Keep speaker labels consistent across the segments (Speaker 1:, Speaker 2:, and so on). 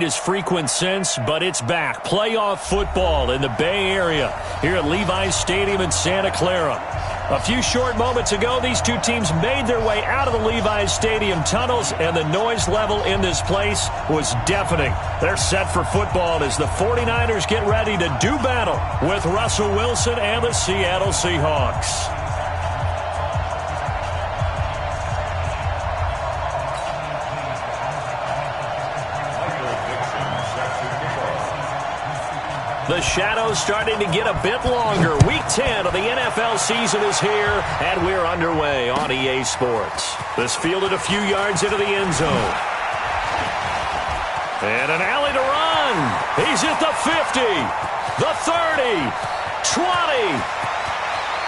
Speaker 1: Is frequent since, but it's back. Playoff football in the Bay Area here at Levi's Stadium in Santa Clara. A few short moments ago, these two teams made their way out of the Levi's Stadium tunnels, and the noise level in this place was deafening. They're set for football as the 49ers get ready to do battle with Russell Wilson and the Seattle Seahawks. The shadow's starting to get a bit longer. Week 10 of the NFL season is here, and we're underway on EA Sports. This fielded a few yards into the end zone. And an alley to run. He's at the 50, the 30, 20.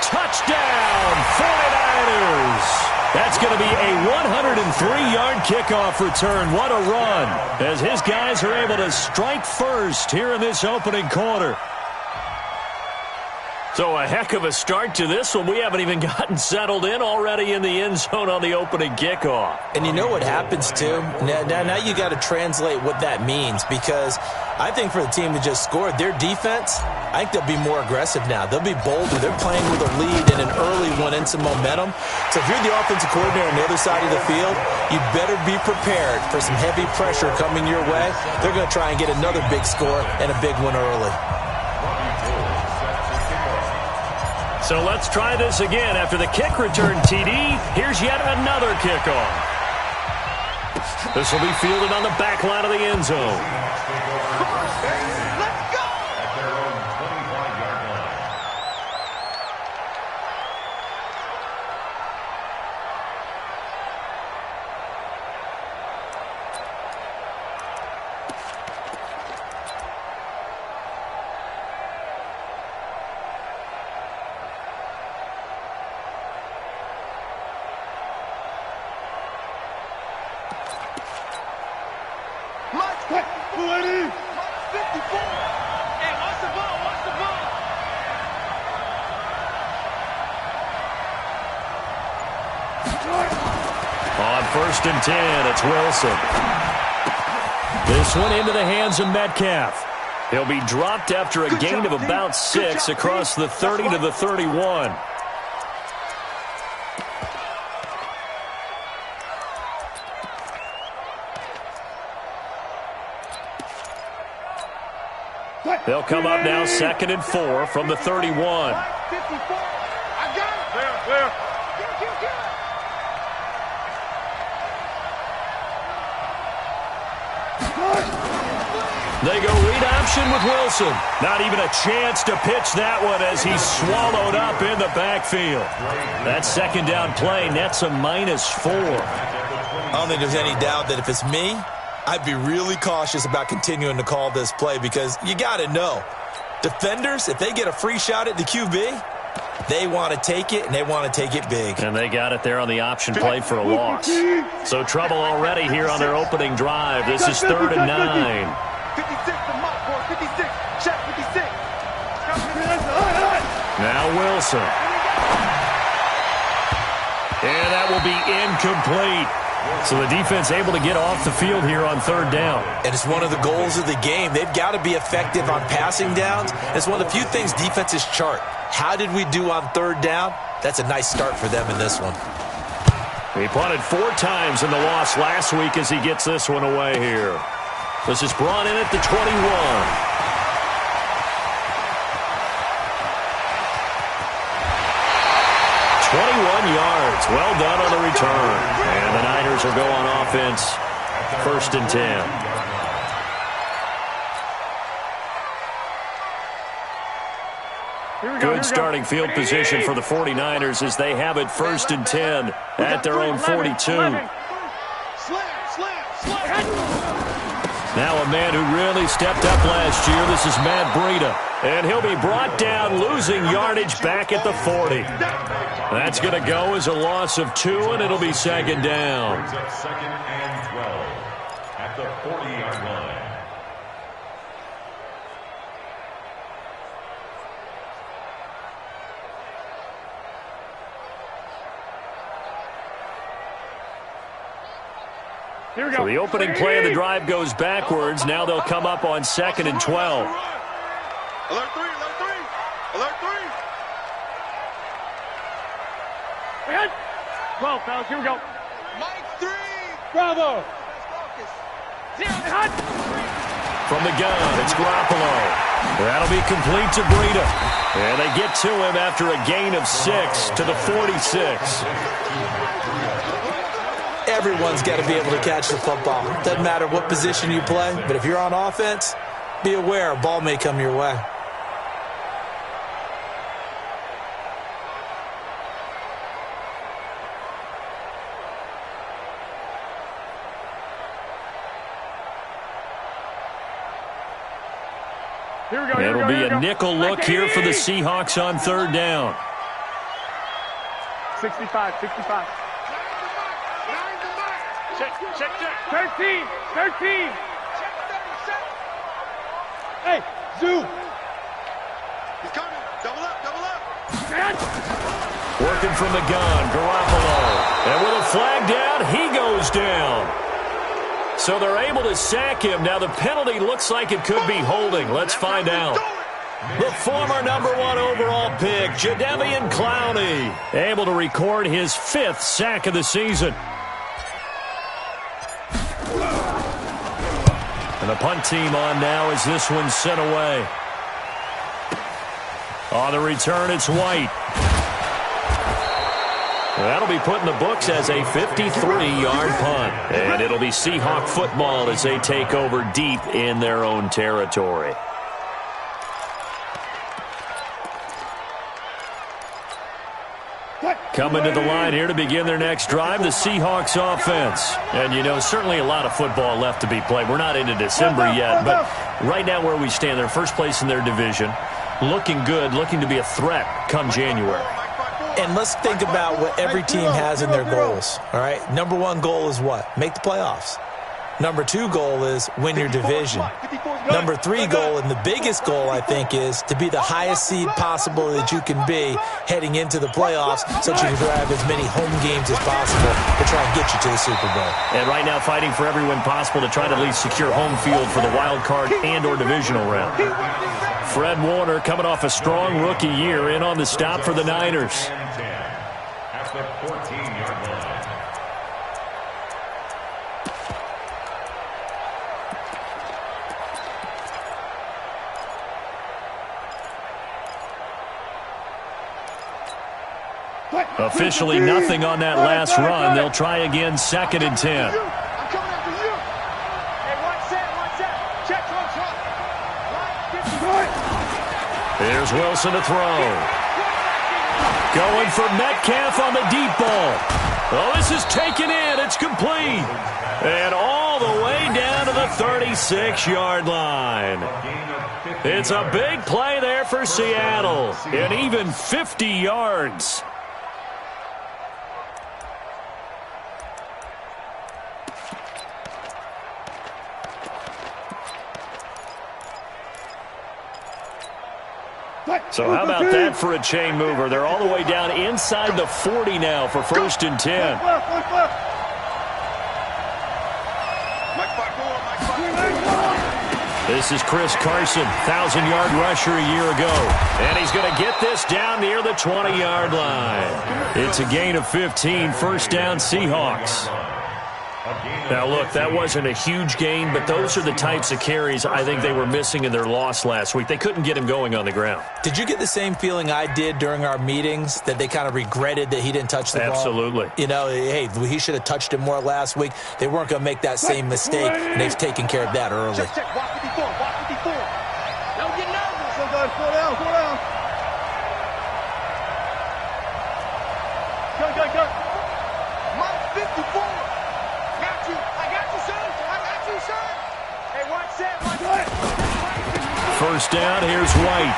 Speaker 1: Touchdown, 49ers. That's going to be a 103-yard kickoff return. What a run, as his guys are able to strike first here in this opening quarter. So a heck of a start to this one. We haven't even gotten settled in already in the end zone on the opening kickoff.
Speaker 2: And you know what happens, too? Now you got to translate what that means, because I think for the team that just scored, their defense, I think they'll be more aggressive now. They'll be bolder. They're playing with a lead and an early one and some momentum. So if you're the offensive coordinator on the other side of the field, you better be prepared for some heavy pressure coming your way. They're going to try and get another big score and a big one early.
Speaker 1: So let's try this again. After the kick return TD, here's yet another kickoff. This will be fielded on the back line of the end zone. On 1st and 10, it's Wilson. This one into the hands of Metcalf. He'll be dropped after a gain of about 6 across the 30 to the 31. They'll come up now 2nd and 4 from the 31. They go read option with Wilson. Not even a chance to pitch that one as he's swallowed up in the backfield. That 2nd down play nets a -4.
Speaker 2: I don't think there's any doubt that if it's me, I'd be really cautious about continuing to call this play, because you got to know, defenders, if they get a free shot at the QB, they want to take it, and they want to take it big.
Speaker 1: And they got it there on the option play for a loss. So trouble already here on their opening drive. This is 3rd and 9.
Speaker 3: 56 to Mott for 56. Check 56.
Speaker 1: Now Wilson. And that will be incomplete. So the defense able to get off the field here on 3rd down.
Speaker 2: And it's one of the goals of the game. They've got to be effective on passing downs. It's one of the few things defenses chart. How did we do on 3rd down? That's a nice start for them in this one.
Speaker 1: He punted 4 times in the loss last week as he gets this one away here. This is brought in at the 21. 21 yards. Well done on the return. And the Niners will go on offense. 1st and 10. Good starting field position for the 49ers as they have it 1st and 10 at their own 42. Now a man who really stepped up last year. This is Matt Breida. And he'll be brought down, losing yardage back at the 40. That's going to go as a loss of 2, and it'll be 2nd down.
Speaker 4: 2nd and 12 at the 40-yard line.
Speaker 3: Here we go.
Speaker 1: So the opening play of the drive goes backwards. Now they'll come up on 2nd and 12.
Speaker 3: Alert 3, alert 3, alert 3. 12, fellas, here we go. Mike 3. Bravo.
Speaker 1: From the gun, it's Garoppolo. That'll be complete to Breida. And they get to him after a gain of 6 to the 46.
Speaker 2: Everyone's got to be able to catch the football. Doesn't matter what position you play, but if you're on offense, be aware a ball may come your way.
Speaker 1: It'll be a nickel look here for the Seahawks on 3rd down.
Speaker 3: 65. Check. 13. Hey, Zoo. He's coming. Double up.
Speaker 1: Working from the gun, Garoppolo. And with a flag down, he goes down. So they're able to sack him. Now the penalty looks like it could be holding. Let's find out. The former #1 overall pick, Jadeveon Clowney, able to record his 5th sack of the season. And the punt team on now as this one's sent away. On the return, it's White. That'll be put in the books as a 53-yard punt. And it'll be Seahawk football as they take over deep in their own territory. Coming to the line here to begin their next drive, the Seahawks offense. And, you know, certainly a lot of football left to be played. We're not into December yet, but right now where we stand, they're first place in their division. Looking good, looking to be a threat come January.
Speaker 2: And let's think about what every team has in their goals, all right? #1 goal is what? Make the playoffs. #2 goal is win your division. #3 goal, and the biggest goal, I think, is to be the highest seed possible that you can be heading into the playoffs so that you can have as many home games as possible to try and get you to the Super Bowl.
Speaker 1: And right now fighting for every win possible to try to at least secure home field for the wild card and or divisional round. Fred Warner coming off a strong rookie year in on the stop for the Niners.
Speaker 4: At the 14-yard line.
Speaker 1: Officially nothing on that last run. They'll try again, 2nd and 10.
Speaker 3: I'm coming after you. Hey, one set. Check.
Speaker 1: Here's Wilson to throw. Going for Metcalf on the deep ball. Oh, this is taken in. It's complete. And all the way down to the 36-yard line. It's a big play there for Seattle. And even 50 yards. So how about that for a chain mover? They're all the way down inside the 40 now for 1st and 10. This is Chris Carson, 1,000-yard rusher a year ago. And he's going to get this down near the 20-yard line. It's a gain of 15, 1st down Seahawks. Now, look, that wasn't a huge gain, but those are the types of carries I think they were missing in their loss last week. They couldn't get him going on the ground.
Speaker 2: Did you get the same feeling I did during our meetings, that they kind of regretted that he didn't touch the ball?
Speaker 1: Absolutely.
Speaker 2: You know, hey, he should have touched it more last week. They weren't going to make that same mistake, and they've taken care of that early.
Speaker 3: Check. Walk 54. Don't get nervous. So good. Slow down. Go. Mike 54. I got you, son. Hey, one set.
Speaker 1: 1st down, here's White.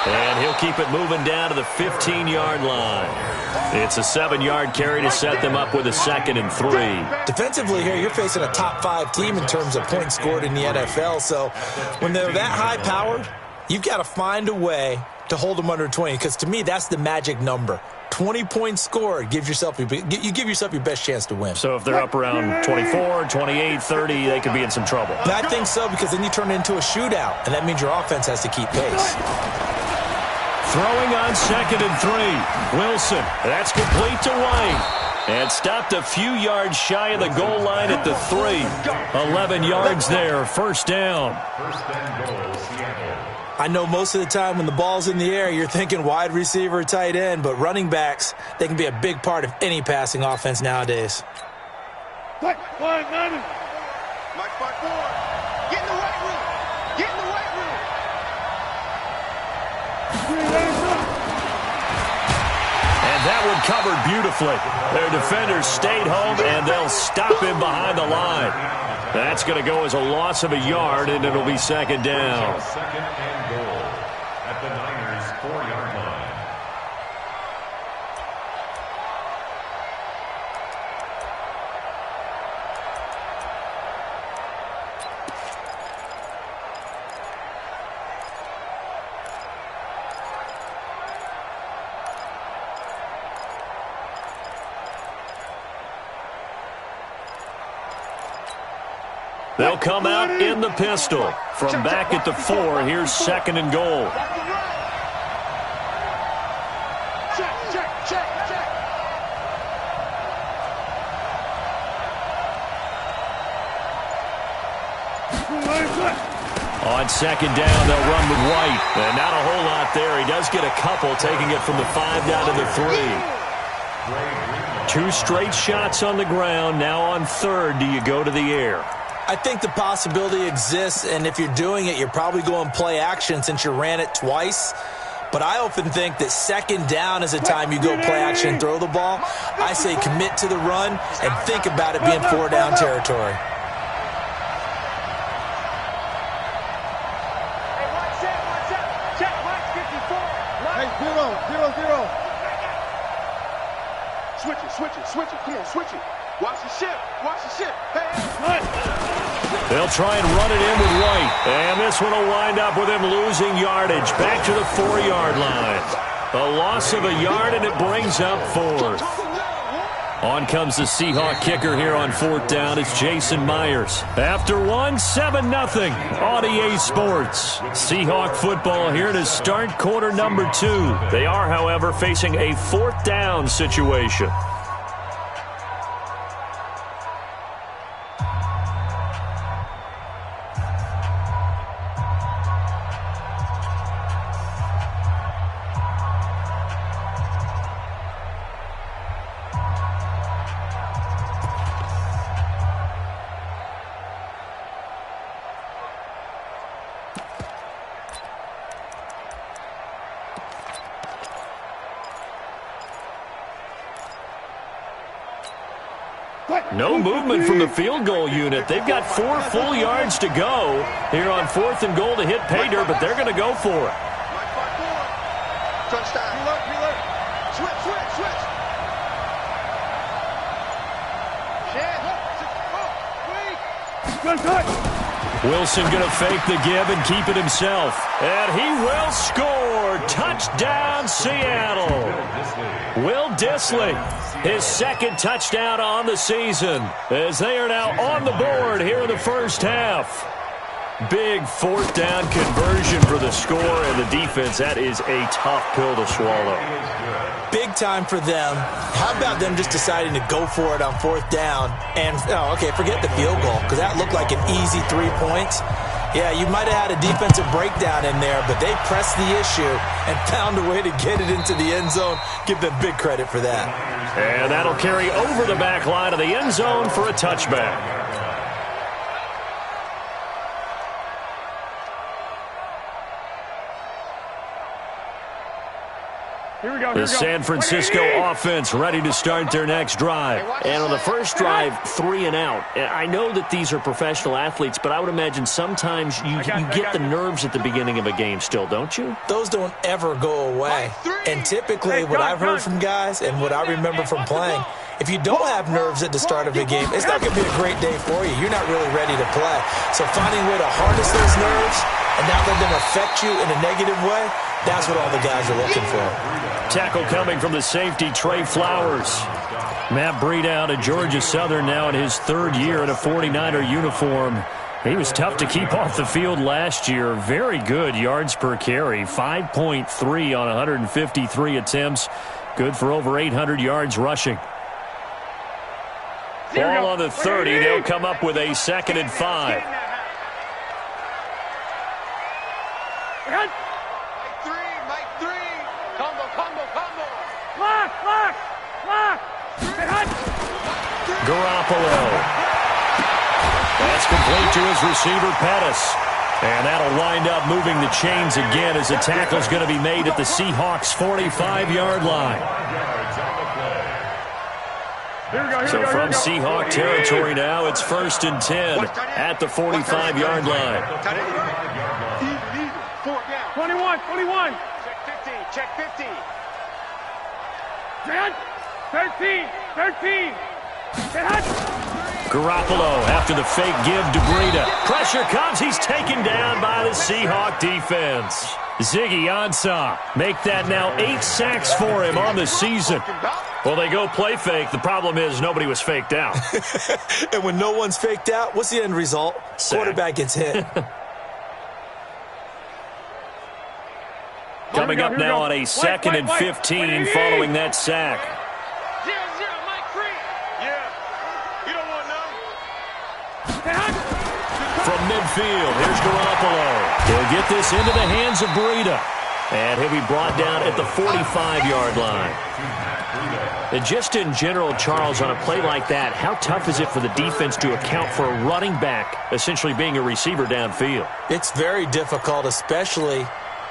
Speaker 1: And he'll keep it moving down to the 15-yard line. It's a 7-yard carry to set them up with a 2nd and 3.
Speaker 2: Defensively here, you're facing a top 5 team in terms of points scored in the NFL. So when they're that high-powered, you've got to find a way to hold them under 20. Because to me, that's the magic number. 20-point score, you give yourself your best chance to win.
Speaker 1: So if they're up around 24, 28, 30, they could be in some trouble.
Speaker 2: But I think so, because then you turn it into a shootout, and that means your offense has to keep pace.
Speaker 1: Throwing on 2nd and 3. Wilson, that's complete to White. And stopped a few yards shy of the goal line at the 3. 11 yards there, first down.
Speaker 4: First and goal, Seattle.
Speaker 2: I know most of the time when the ball's in the air, you're thinking wide receiver, tight end, but running backs, they can be a big part of any passing offense nowadays.
Speaker 3: Mike 5-4. Get in the right room. Get in the right room.
Speaker 1: And that one covered beautifully. Their defenders stayed home, and they'll stop him behind the line. That's going to go as a loss of a yard, and it'll be second down.
Speaker 4: Second and goal at the Niners' 4-yard line.
Speaker 1: They'll come out in the pistol. From back at the 4, here's 2nd and goal. On 2nd down, they'll run with White. And not a whole lot there. He does get a couple, taking it from the 5 down to the 3. 2 straight shots on the ground. Now on 3rd, do you go to the air?
Speaker 2: I think the possibility exists, and if you're doing it, you're probably going play action since you ran it twice. But I often think that 2nd down is a time you go play action and throw the ball. I say commit to the run and think about it being 4 down territory.
Speaker 3: Hey, watch out. Check, Mike 54. Hey, 0. Switch it. Come on, switch it. Watch the ship. Hey.
Speaker 1: They'll try and run it in with White. And this one will wind up with him losing yardage. Back to the 4-yard line. A loss of a yard, and it brings up 4th. On comes the Seahawk kicker here on 4th down. It's Jason Myers. After 7-0 on EA Sports. Seahawk football here to start quarter number 2. They are, however, facing a 4th down situation. No movement from the field goal unit. They've got 4 full yards to go here on 4th and goal to hit pay dirt, but they're going to go for it.
Speaker 3: Touchdown. Reload. Switch.
Speaker 1: Wilson going to fake the give and keep it himself. And he will score. Touchdown, Seattle. Will Dissly, his 2nd touchdown on the season, as they are now on the board here in the first half. Big 4th down conversion for the score, and the defense, that is a tough pill to swallow.
Speaker 2: Big time for them. How about them just deciding to go for it on 4th down? And, forget the field goal, because that looked like an easy 3 points. Yeah, you might have had a defensive breakdown in there, but they pressed the issue and found a way to get it into the end zone. Give them big credit for that.
Speaker 1: And that'll carry over the back line of the end zone for a touchback.
Speaker 3: Here we go.
Speaker 1: The San Francisco offense ready to start their next drive. And on the first drive, 3 and out. I know that these are professional athletes, but I would imagine sometimes you get the nerves at the beginning of a game still, don't you?
Speaker 2: Those don't ever go away. And typically what I've heard from guys and what I remember from playing, if you don't have nerves at the start of a game, it's not going to be a great day for you. You're not really ready to play. So finding a way to harness those nerves and not let them affect you in a negative way, That's what all the guys are looking for.
Speaker 1: Tackle coming from the safety, Trey Flowers. Matt Breida out of Georgia Southern now in his third year in a 49er uniform. He was tough to keep off the field last year. Very good yards per carry, 5.3 on 153 attempts. Good for over 800 yards rushing. Ball on the 30. They'll come up with a 2nd and 5.
Speaker 3: Mike three. Combo. Lock.
Speaker 1: Garoppolo. That's complete to his receiver, Pettis. And that'll wind up moving the chains again as the tackle's going to be made at the Seahawks' 45-yard line. So from Seahawk territory now, it's 1st and 10 at the 45-yard line.
Speaker 3: 21. Check 50. 13.
Speaker 1: Garoppolo after the fake give to Breida. Pressure comes. He's taken down by the Seahawk defense. Ziggy Ansah make that now 8 sacks for him on the season. Well, they go play fake. The problem is nobody was faked out.
Speaker 2: And when no one's faked out, what's the end result?
Speaker 1: Sack.
Speaker 2: Quarterback gets hit.
Speaker 1: Coming up now on a 2nd and 15 following that sack.
Speaker 3: 0, Mike free. Yeah. You don't want none.
Speaker 1: From midfield, here's Garoppolo. He'll get this into the hands of Breida. And he'll be brought down at the 45-yard line. And just in general, Charles, on a play like that, how tough is it for the defense to account for a running back essentially being a receiver downfield?
Speaker 2: It's very difficult, especially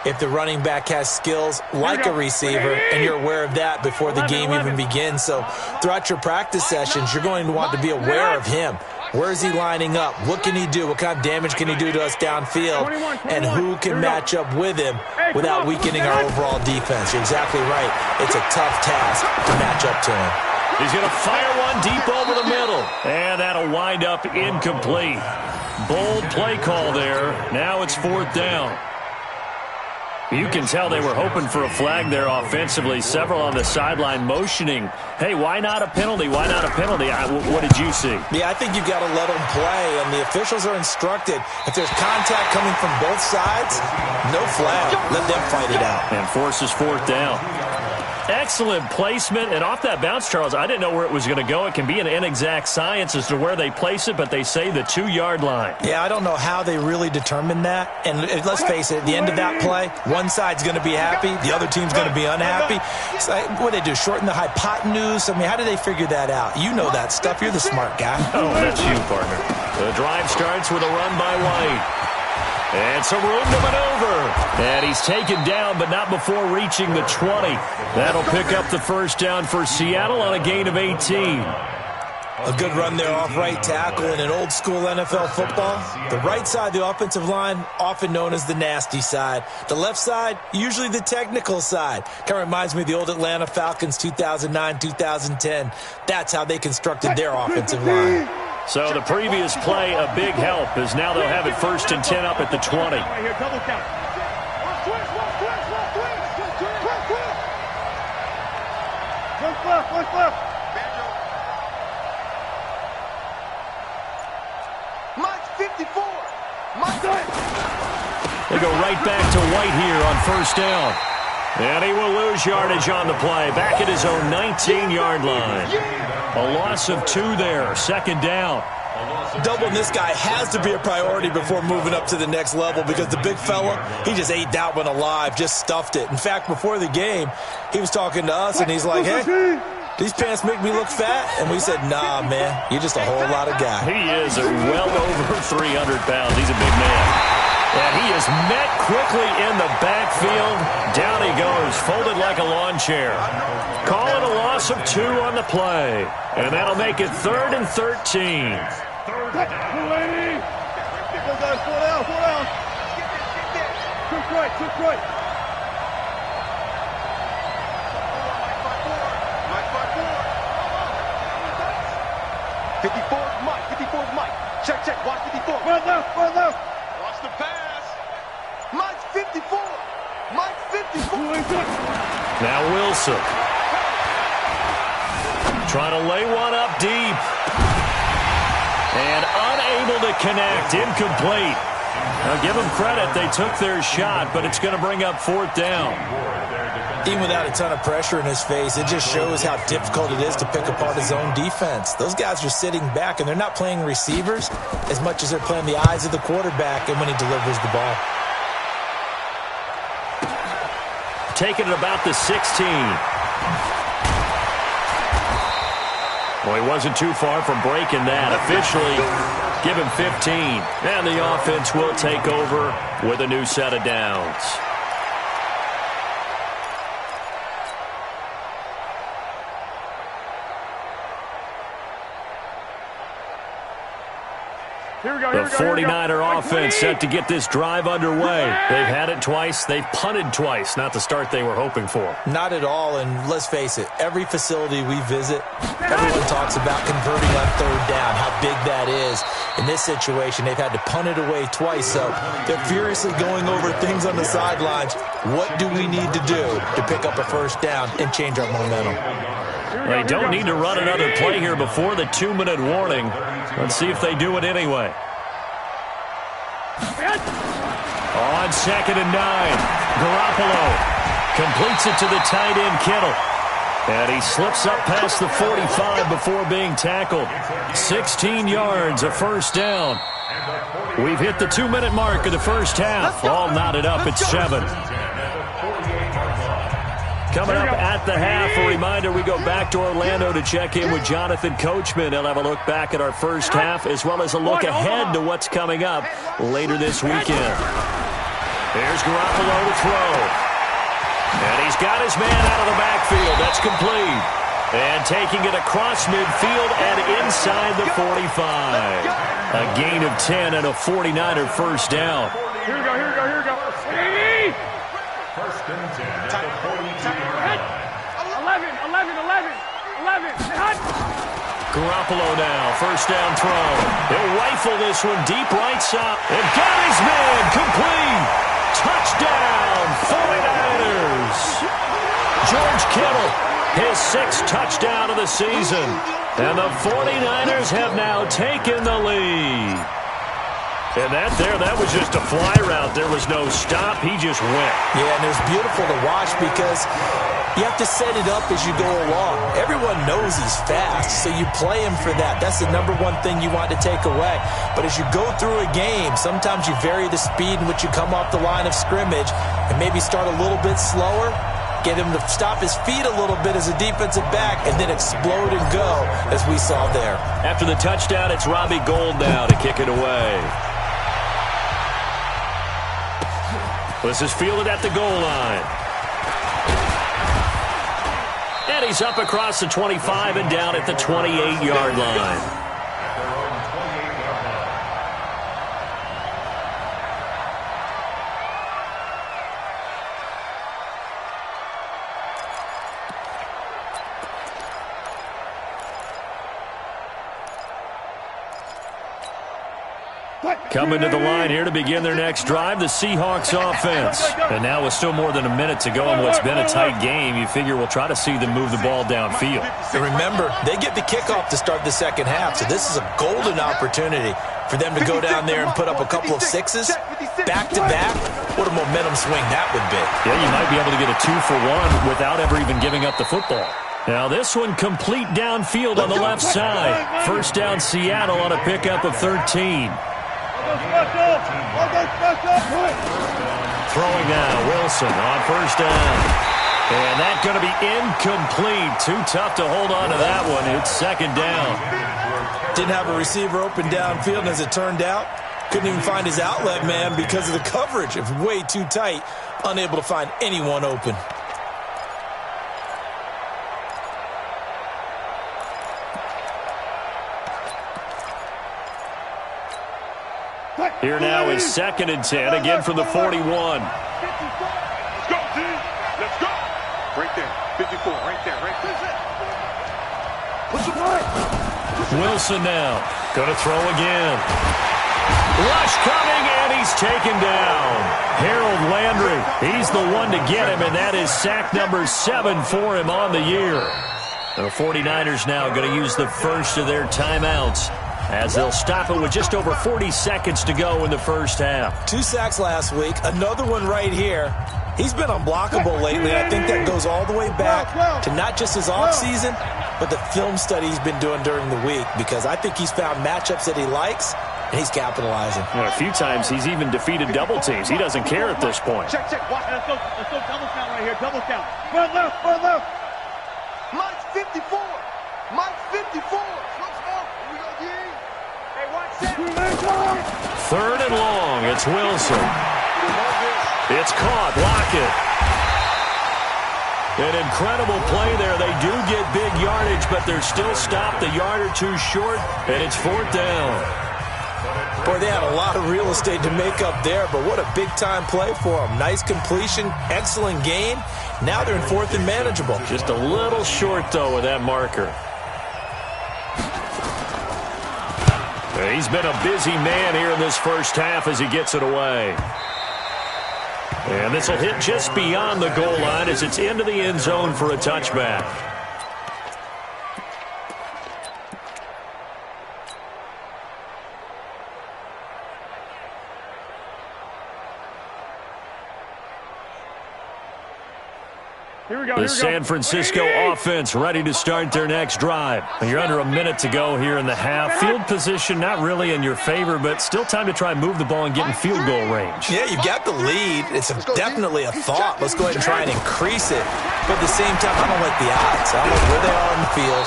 Speaker 2: if the running back has skills like a receiver, and you're aware of that before the game even begins. So throughout your practice sessions, you're going to want to be aware of him. Where is he lining up? What can he do? What kind of damage can he do to us downfield? And who can match up with him without weakening our overall defense? You're exactly right. It's a tough task to match up to him.
Speaker 1: He's going to fire one deep over the middle. And that'll wind up incomplete. Bold play call there. Now it's 4th down. You can tell they were hoping for a flag there offensively. Several on the sideline motioning, hey, why not a penalty? Why not a penalty? What did you see?
Speaker 2: Yeah, I think you've got to let them play, and the officials are instructed. If there's contact coming from both sides, no flag. Let them fight it out.
Speaker 1: And forces 4th down. Excellent placement, and off that bounce, Charles, I didn't know where it was going to go. It can be an inexact science as to where they place it, but they say the 2-yard line.
Speaker 2: Yeah, I don't know how they really determine that. And let's face it, at the end of that play, one side's going to be happy, the other team's going to be unhappy. It's like, what do they do, shorten the hypotenuse? I mean, how do they figure that out? You know that stuff. You're the smart guy.
Speaker 1: Oh, that's you, partner. The drive starts with a run by White. And some room to maneuver. And he's taken down, but not before reaching the 20. That'll pick up the 1st down for Seattle on a gain of 18.
Speaker 2: A good run there off right tackle in an old school NFL football. The right side of the offensive line, often known as the nasty side. The left side, usually the technical side. Kind of reminds me of the old Atlanta Falcons 2009-2010. That's how they constructed their offensive line.
Speaker 1: So the previous play, a big help, as now they'll have it 1st and 10 up at the 20.
Speaker 3: Right here, double count. One left. Mike 54. Mike.
Speaker 1: They go right back to White here on 1st down. And he will lose yardage on the play. Back at his own 19-yard line. A loss of 2 there. 2nd down.
Speaker 2: Doubling this guy has to be a priority before moving up to the next level because the big fella, he just ate that one alive, just stuffed it. In fact, before the game, he was talking to us, and he's like, hey, these pants make me look fat? And we said, nah, man, you're just a whole lot of guy.
Speaker 1: He is well over 300 pounds. He's a big man. And he is met quickly in the backfield. Down he goes, folded like a lawn chair. Call it a loss of 2 on the play. And that'll make it 3rd and 13.
Speaker 3: Took right. Mike 54's Mike. Check, watch 54. One left. Lost the pass. Mike 54.
Speaker 1: Now Wilson. Trying to lay one up deep. And unable to connect. Incomplete. Now give them credit. They took their shot, but it's going to bring up 4th down.
Speaker 2: Even without a ton of pressure in his face, it just shows how difficult it is to pick apart his own defense. Those guys are sitting back, and they're not playing receivers as much as they're playing the eyes of the quarterback and when he delivers the ball.
Speaker 1: Taking it about the 16. Well, he wasn't too far from breaking that. Officially, give him 15. And the offense will take over with a new set of downs. The 49er offense set to get this drive underway. They've had it twice. They've punted twice. Not the start they were hoping for.
Speaker 2: Not at all, and let's face it, every facility we visit, everyone talks about converting on 3rd down, how big that is. In this situation, they've had to punt it away twice, so they're furiously going over things on the sidelines. What do we need to do to pick up a 1st down and change our momentum?
Speaker 1: They don't need to run another play here before the 2-minute warning. Let's see if they do it anyway. On 2nd and 9, Garoppolo completes it to the tight end, Kittle. And he slips up past the 45 before being tackled. 16 yards, a 1st down. We've hit the 2-minute mark of the first half. All knotted up at 7. Coming up at the half, a reminder, we go back to Orlando to check in with Jonathan Coachman. He'll have a look back at our first half as well as a look ahead to what's coming up later this weekend. Here's Garoppolo to throw. And he's got his man out of the backfield. That's complete. And taking it across midfield and inside the 45. A gain of 10 and a 49er first down.
Speaker 3: Here we go.
Speaker 4: 1st and 10 at the 42-yard line.
Speaker 3: 11.
Speaker 1: Garoppolo now, 1st down throw. He'll rifle this one deep right side. And got his man complete. Touchdown, 49ers. George Kittle, his 6th touchdown of the season. And the 49ers have now taken the lead. And that was just a fly route. There was no stop. He just went.
Speaker 2: Yeah, and it's beautiful to watch because you have to set it up as you go along. Everyone knows he's fast, so you play him for that. That's the #1 thing you want to take away. But as you go through a game, sometimes you vary the speed in which you come off the line of scrimmage and maybe start a little bit slower, get him to stop his feet a little bit as a defensive back, and then explode and go, as we saw there.
Speaker 1: After the touchdown, it's Robbie Gould now to kick it away. This is fielded at the goal line. And he's up across the 25 and down at the 28-yard line. Coming to the line here to begin their next drive, the Seahawks offense. And now with still more than a minute to go in what's been a tight game, you figure we'll try to see them move the ball downfield.
Speaker 2: And remember, they get the kickoff to start the second half, so this is a golden opportunity for them to go down there and put up a couple of 6s back-to-back. What a momentum swing that would be.
Speaker 1: Yeah, you might be able to get a 2-for-1 without ever even giving up the football. Now this one complete downfield on the left side. First down Seattle on a pickup of 13. Throwing now, Wilson on 1st down. And that's going to be incomplete. Too tough to hold on to that one. It's 2nd down.
Speaker 2: Didn't have a receiver open downfield, and as it turned out, couldn't even find his outlet man because of the coverage. It was way too tight, unable to find anyone open.
Speaker 1: Here now is 2nd and 10, again from the 41.
Speaker 3: Let's go, team. Let's go. Right there. 54. Right there. What's the play?
Speaker 1: Wilson now. Going to throw again. Rush coming, and he's taken down. Harold Landry, he's the one to get him, and that is sack number 7 for him on the year. The 49ers now going to use the first of their timeouts as they'll stop it with just over 40 seconds to go in the first half.
Speaker 2: 2 sacks last week, another one right here. He's been unblockable lately. I think that goes all the way back to not just his offseason, but the film study he's been doing during the week, because I think he's found matchups that he likes, and he's capitalizing.
Speaker 1: And a few times he's even defeated double teams. He doesn't care at this point.
Speaker 3: Check. Watch. Let's go double count right here. Double count. Front left. Mike's 54. Mike's 54. Let's go. Here we go, D. Hey, watch that.
Speaker 1: 3rd and long. It's Wilson. It's caught. Lockett. An incredible play there. They do get big yardage, but they're still stopped a yard or two short, and it's 4th down.
Speaker 2: Boy, they had a lot of real estate to make up there, but what a big-time play for them. Nice completion, excellent gain. Now they're in 4th and manageable.
Speaker 1: Just a little short, though, with that marker. He's been a busy man here in this first half as he gets it away. And this will hit just beyond the goal line as it's into the end zone for a touchback. The San Francisco offense ready to start their next drive. You're under a minute to go here in the half. Field position not really in your favor, but still time to try and move the ball and get in field goal range.
Speaker 2: Yeah, you've got the lead. It's definitely a thought. Let's go ahead and try and increase it. But at the same time, I don't like the odds. I don't like where they are in the field.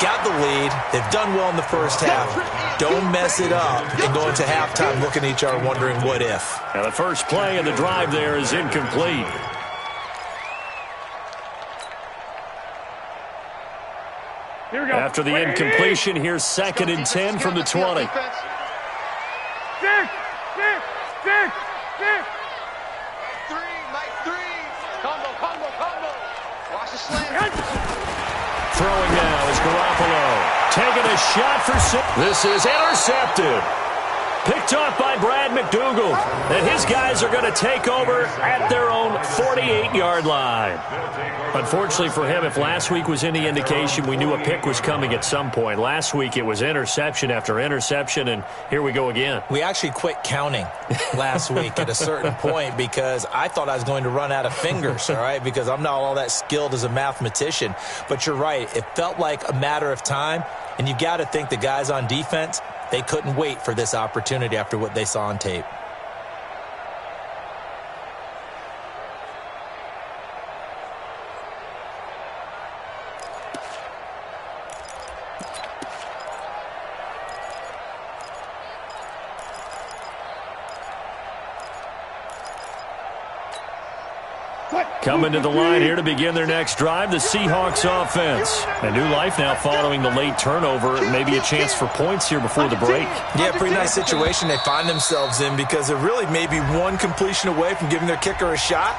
Speaker 2: Got the lead. They've done well in the first half. Don't mess it up and go into halftime looking at each other wondering what if.
Speaker 1: Now the first play of the drive there is incomplete.
Speaker 3: Here we go.
Speaker 1: After the incompletion, here's 2nd and 10 from the 20.
Speaker 3: Six. Three. Combo. Watch the slant.
Speaker 1: Throwing now is Garoppolo. Taking a shot for 6. This is intercepted. Picked off by Brad McDougal. And his guys are going to take over at their own 48-yard line. Unfortunately for him, if last week was any indication, we knew a pick was coming at some point. Last week it was interception after interception, and here we go again.
Speaker 2: We actually quit counting last week at a certain point because I thought I was going to run out of fingers, all right, because I'm not all that skilled as a mathematician. But you're right. It felt like a matter of time, and you got to think the guys on defense, they couldn't wait for this opportunity after what they saw on tape.
Speaker 1: Coming to the line here to begin their next drive, the Seahawks offense. A new life now following the late turnover. Maybe a chance for points here before the break.
Speaker 2: Yeah, pretty nice situation they find themselves in because they're really maybe one completion away from giving their kicker a shot,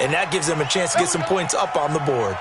Speaker 2: and that gives them a chance to get some points up on the board.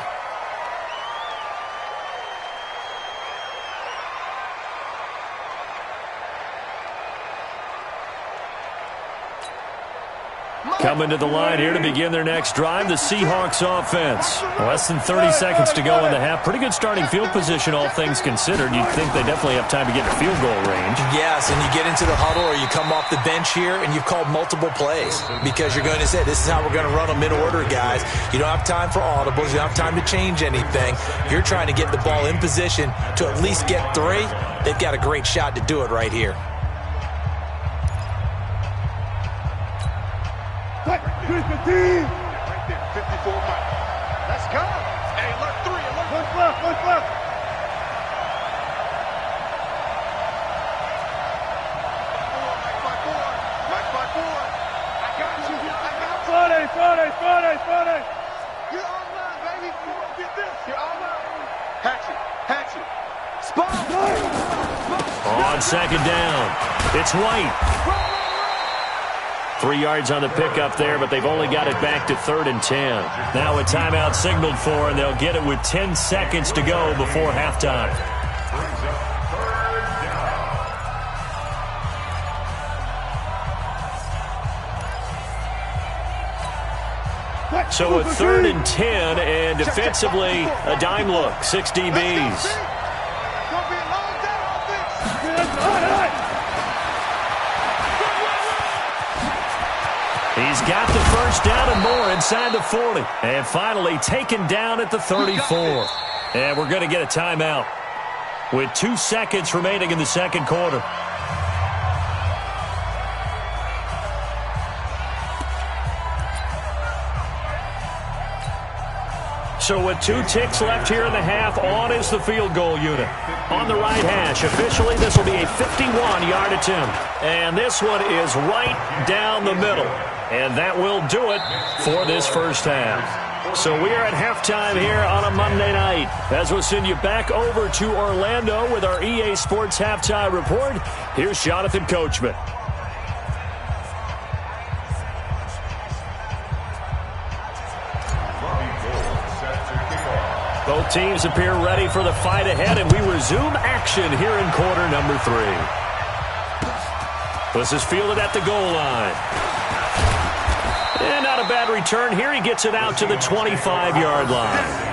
Speaker 1: Coming to the line here to begin their next drive, the Seahawks offense. Less than 30 seconds to go in the half. Pretty good starting field position, all things considered. You'd think they definitely have time to get to field goal range.
Speaker 2: Yes, and you get into the huddle or you come off the bench here and you've called multiple plays because you're going to say, this is how we're going to run them in order, guys. You don't have time for audibles. You don't have time to change anything. You're trying to get the ball in position to at least get 3. They've got a great shot to do it right here.
Speaker 3: Right there, 54 Mike. Let's go. Hey, alert 3, alert. Look left. Mike by 4. I got you. Friday. You're online, baby. You won't get this. You're online. Hatchet. Spot.
Speaker 1: On 2nd down, it's White. 3 yards on the pickup there, but they've only got it back to 3rd and 10. Now a timeout signaled for, and they'll get it with 10 seconds to go before halftime. So a 3rd and 10, and defensively, a dime look, 6 DBs. He's got the first down and more inside the 40. And finally taken down at the 34. And we're going to get a timeout with 2 seconds remaining in the second quarter. So with 2 ticks left here in the half, on is the field goal unit. On the right hash, officially this will be a 51-yard attempt. And this one is right down the middle. And that will do it for this first half. So we are at halftime here on a Monday night. As we'll send you back over to Orlando with our EA Sports Halftime Report, here's Jonathan Coachman. Both teams appear ready for the fight ahead, and we resume action here in quarter number 3. This is fielded at the goal line. And not a bad return here. He gets it out to the 25-yard line.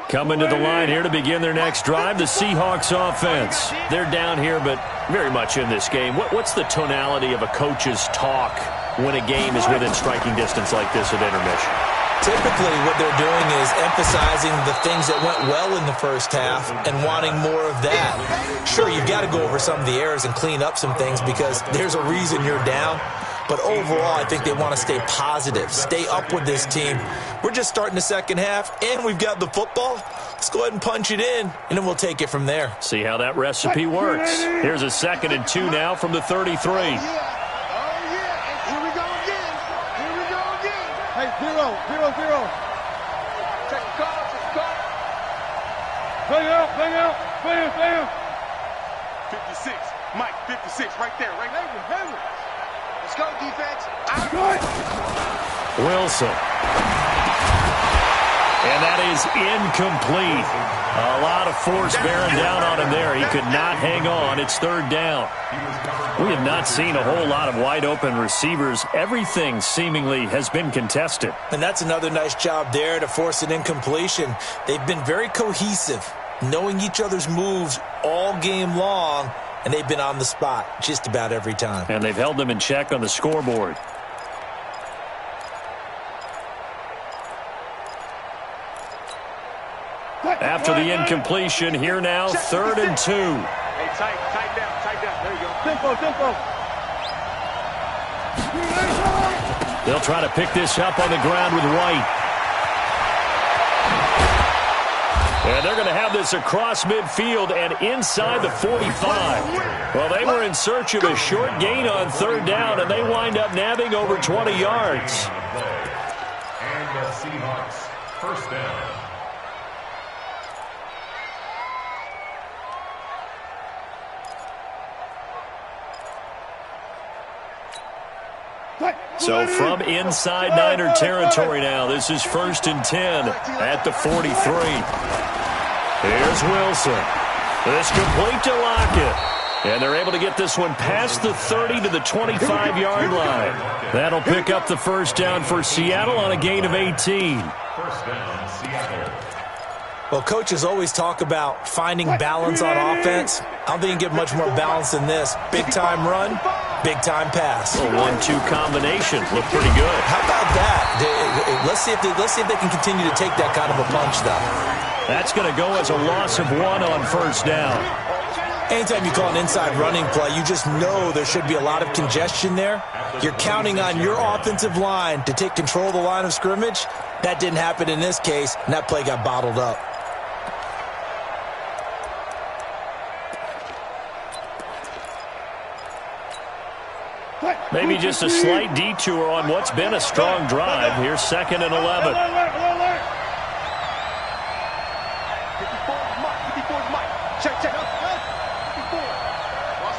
Speaker 1: Coming to the line here to begin their next drive, the Seahawks offense. They're down here, but very much in this game. What's the tonality of a coach's talk when a game is within striking distance like this at intermission?
Speaker 2: Typically, what they're doing is emphasizing the things that went well in the first half and wanting more of that. Sure, you've got to go over some of the errors and clean up some things because there's a reason you're down. But overall, I think they want to stay positive, stay up with this team. We're just starting the second half, and we've got the football. Let's go ahead and punch it in, and then we'll take it from there.
Speaker 1: See how that recipe works. Here's a 2nd and 2 now from the 33.
Speaker 3: Oh, yeah. Here we go again. Here we go again. Hey, 0-0-0. Check the call, check the call. Bang out. 56. Mike, 56, right there, right there. Let's go, defense.
Speaker 1: Wilson. And that is incomplete. A lot of force bearing down on him there. He could not hang on. It's 3rd down. We have not seen a whole lot of wide open receivers. Everything seemingly has been contested.
Speaker 2: And that's another nice job there to force an incompletion. They've been very cohesive, knowing each other's moves all game long. And they've been on the spot just about every time.
Speaker 1: And they've held them in check on the scoreboard. After the incompletion, here now, 3rd and 2.
Speaker 3: Hey, tight down. There you go. Tempo.
Speaker 1: They'll try to pick this up on the ground with White. And they're going to have this across midfield and inside the 45. Well, they were in search of a short gain on 3rd down, and they wind up nabbing over 20 yards.
Speaker 4: And the Seahawks, first down.
Speaker 1: So from inside Niner territory now, this is 1st and 10 at the 43. Here's Wilson. This complete to Lockett. And they're able to get this one past the 30 to the 25-yard line. That'll pick up the first down for Seattle on a gain of 18.
Speaker 4: First down, Seattle.
Speaker 2: Well, coaches always talk about finding balance on offense. I don't think you can get much more balance than this. Big-time run, big-time pass.
Speaker 1: A 1-2 combination. Look pretty good.
Speaker 2: How about that? Let's see if they can continue to take that kind of a punch, though.
Speaker 1: That's going to go as a loss of 1 on first down.
Speaker 2: Anytime you call an inside running play, you just know there should be a lot of congestion there. You're counting on your offensive line to take control of the line of scrimmage. That didn't happen in this case, and that play got bottled up.
Speaker 1: Maybe just a slight detour on what's been a strong drive. Here's 2nd and 11.
Speaker 3: 54's Mike. Check. 54. Watch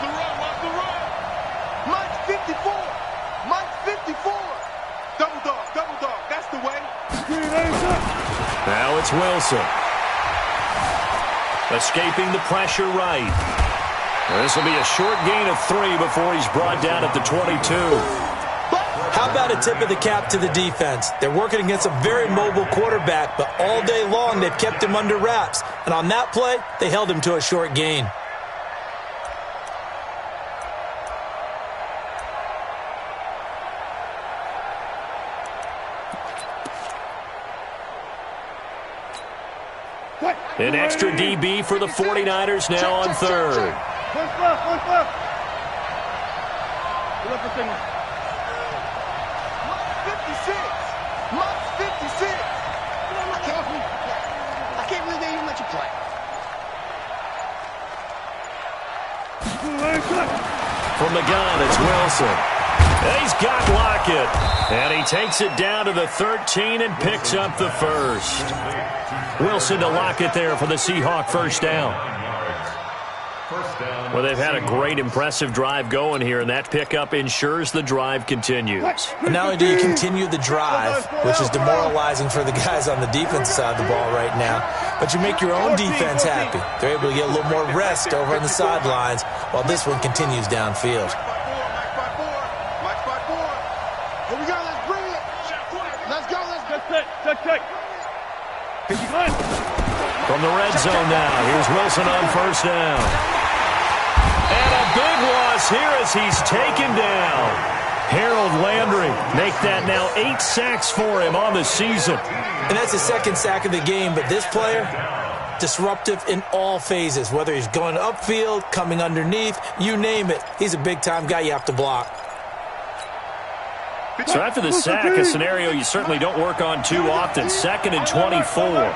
Speaker 3: the run. Mike's 54. Mike's 54. Double dog. That's the way.
Speaker 1: Now it's Wilson. Escaping the pressure right. This will be a short gain of 3 before he's brought down at the 22.
Speaker 2: How about a tip of the cap to the defense? They're working against a very mobile quarterback, but all day long they've kept him under wraps. And on that play, they held him to a short gain.
Speaker 1: An extra DB for the 49ers now on 3rd.
Speaker 3: Push left. Look for signal. Mike's 56. I can't believe they even let you play.
Speaker 1: From the gun, it's Wilson. And he's got Lockett. And he takes it down to the 13 and picks up the 1st. Wilson to Lockett there for the Seahawk first down. Well, they've had a great, impressive drive going here, and that pickup ensures the drive continues.
Speaker 2: And not only do you continue the drive, which is demoralizing for the guys on the defensive side of the ball right now, but you make your own defense happy. They're able to get a little more rest over on the sidelines while this one continues downfield.
Speaker 3: Mike's 5-4. Here we go. Let's bring it. Let's go. Check.
Speaker 1: From the red zone now, here's Wilson on first down. And a big loss here as he's taken down. Harold Landry make that now 8 sacks for him on the season.
Speaker 2: And that's his 2nd sack of the game, but this player, disruptive in all phases, whether he's going upfield, coming underneath, you name it. He's a big-time guy you have to block.
Speaker 1: So after the sack, a scenario you certainly don't work on too often. 2nd and 24.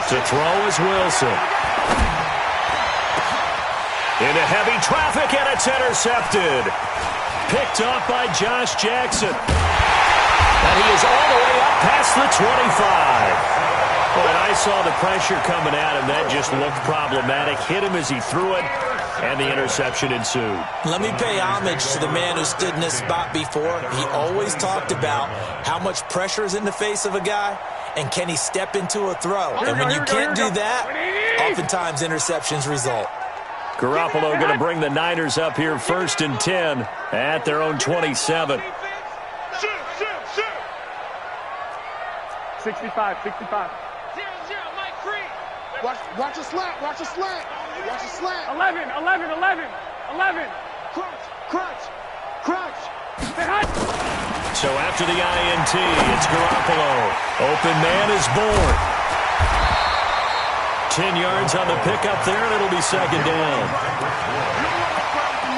Speaker 1: To throw is Wilson. Into heavy traffic, and it's intercepted. Picked off by Josh Jackson. And he is all the way up past the 25. When I saw the pressure coming at him, that just looked problematic. Hit him as he threw it, and the interception ensued.
Speaker 2: Let me pay homage to the man who stood in this spot before. He always talked about how much pressure is in the face of a guy, and can he step into a throw. And when you can't do that, oftentimes interceptions result.
Speaker 1: Garoppolo going to bring the Niners up here 1st and 10 at their own 27.
Speaker 3: 65. 0-0, Mike free. Watch a slant. 11. Crunch.
Speaker 1: So after the INT, it's Garoppolo. Open man is born. 10 yards on the pickup there, and it'll be 2nd down.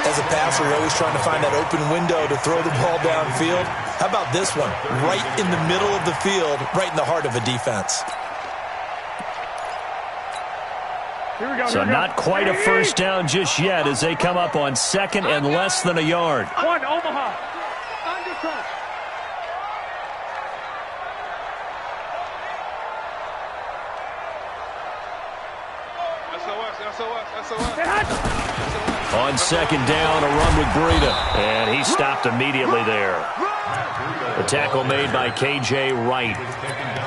Speaker 2: As a passer, you're always trying to find that open window to throw the ball downfield. How about this one? Right in the middle of the field, right in the heart of a defense.
Speaker 3: Here we go.
Speaker 1: So not quite a first down just yet as they come up on 2nd and less than a yard.
Speaker 3: One, Omaha. Undercut. SOS.
Speaker 1: On 2nd down, a run with Breida. And he stopped immediately there. The tackle made by K.J. Wright.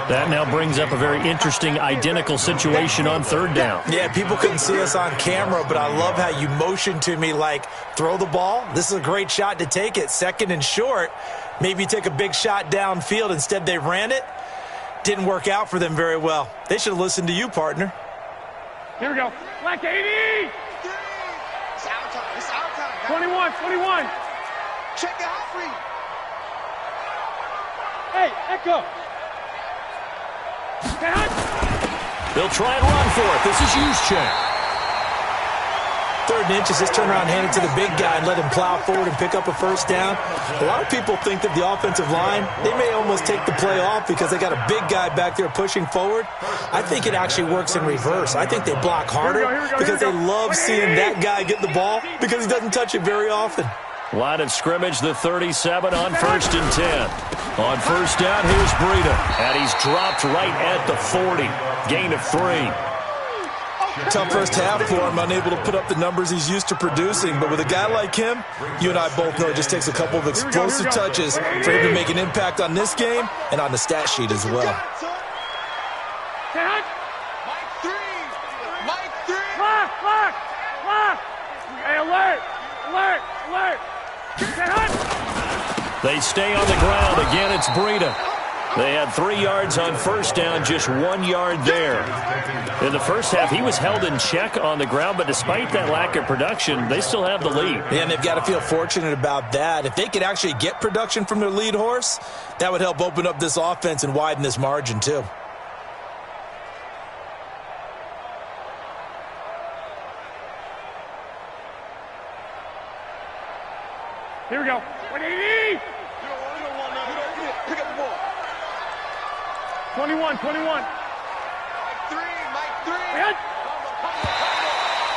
Speaker 1: That now brings up a very interesting identical situation on 3rd down.
Speaker 2: Yeah, people couldn't see us on camera, but I love how you motioned to me like, throw the ball. This is a great shot to take it. 2nd and short. Maybe take a big shot downfield. Instead, they ran it. Didn't work out for them very well. They should have listened to you, partner.
Speaker 3: Here we go. Black 80. It's our time. 21. Check the hot read. Hey, Echo.
Speaker 1: They'll try and run for it. This is Juszczyk.
Speaker 2: 3rd and inches, just turn around and hand it to the big guy and let him plow forward and pick up a first down. A lot of people think that the offensive line, they may almost take the play off because they got a big guy back there pushing forward. I think it actually works in reverse. I think they block harder because they love seeing that guy get the ball because he doesn't touch it very often.
Speaker 1: Line of scrimmage, the 37 on 1st and 10. On 1st down, here's Breida. And he's dropped right at the 40. Gain of 3.
Speaker 2: Tough first half for him, unable to put up the numbers he's used to producing. But with a guy like him, you and I both know it just takes a couple of explosive touches for him to make an impact on this game and on the stat sheet as well.
Speaker 3: Mike 3. Mike 3. Lock. Hey, alert.
Speaker 1: They stay on the ground. Again, it's Breida. They had 3 yards on 1st down, just 1 yard there. In the first half, he was held in check on the ground, but despite that lack of production, they still have the lead.
Speaker 2: Yeah, and they've got to feel fortunate about that. If they could actually get production from their lead horse, that would help open up this offense and widen this margin too.
Speaker 3: Here we go. 180. You don't want that. Pick up the ball. 21. Mike 3.